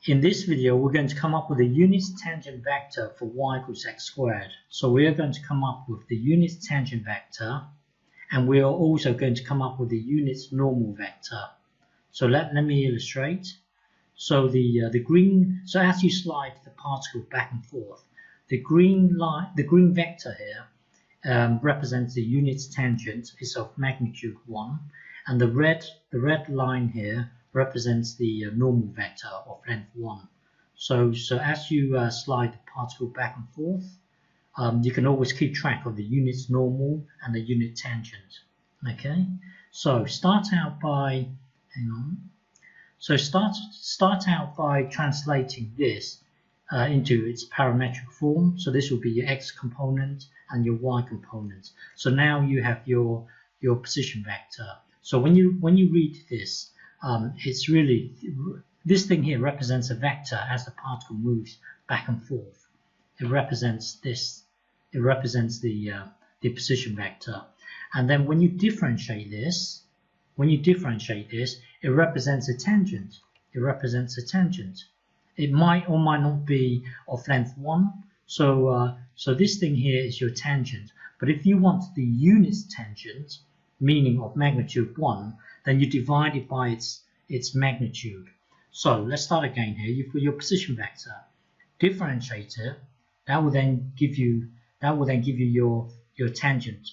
In this video, we're going to come up with a unit tangent vector for y equals x squared. So we are going to come up with the unit tangent vector, and we are also going to come up with the unit normal vector. So let me illustrate. So so as you slide the particle back and forth, the green vector here represents the unit tangent, is of magnitude 1, and the red line here represents the normal vector of length 1. So as you slide the particle back and forth, you can always keep track of the unit normal and the unit tangent. Okay, so start out by translating this into its parametric form. So this will be your x component and your y component. So now you have your position vector. So when you read this, it's really, this thing here represents a vector as the particle moves back and forth. It represents this. It represents the position vector. And then when you differentiate this, it represents a tangent. It represents a tangent. It might or might not be of length 1. So this thing here is your tangent. But if you want the unit tangent, meaning of magnitude 1, then you divide it by its magnitude. So let's start again here. You've got your position vector. Differentiate it. That will then give you your tangent,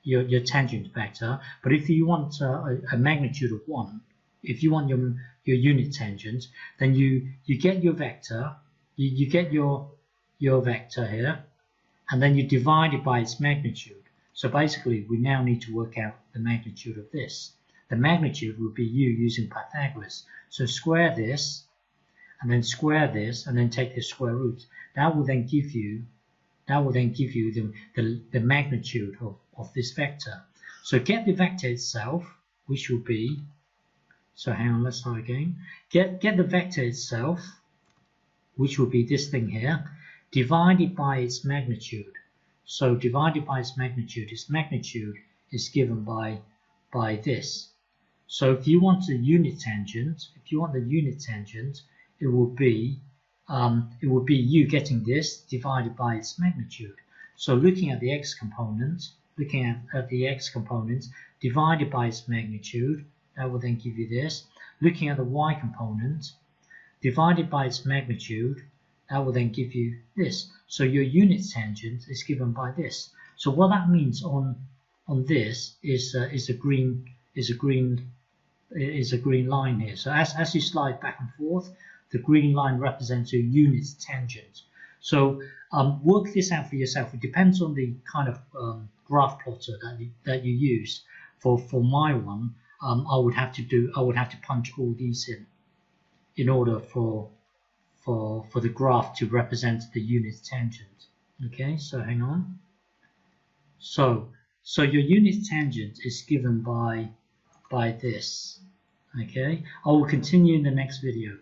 your tangent vector. But if you want a magnitude of 1, if you want your unit tangent, then you get your vector, you get your vector here, and then you divide it by its magnitude. So basically, we now need to work out the magnitude of this. The magnitude would be u using Pythagoras. So square this, and then square this, and then take the square root. That will then give you the magnitude of this vector. So get the vector itself, which will be, so hang on, let's start again. Get the vector itself, which will be this thing here, divided by its magnitude. So divided by its magnitude is given by this. So if you want the unit tangent, it will be you getting this divided by its magnitude. So looking at the x component, divided by its magnitude, that will then give you this. Looking at the y component, divided by its magnitude, that will then give you this. So your unit tangent is given by this. So what that means on this is a green line here. So as you slide back and forth, the green line represents your unit tangent. So work this out for yourself. It depends on the kind of graph plotter that you use. For my one, I would have to punch all these in order for the graph to represent the unit tangent. Okay, so hang on. So your unit tangent is given by this. Okay, I will continue in the next video.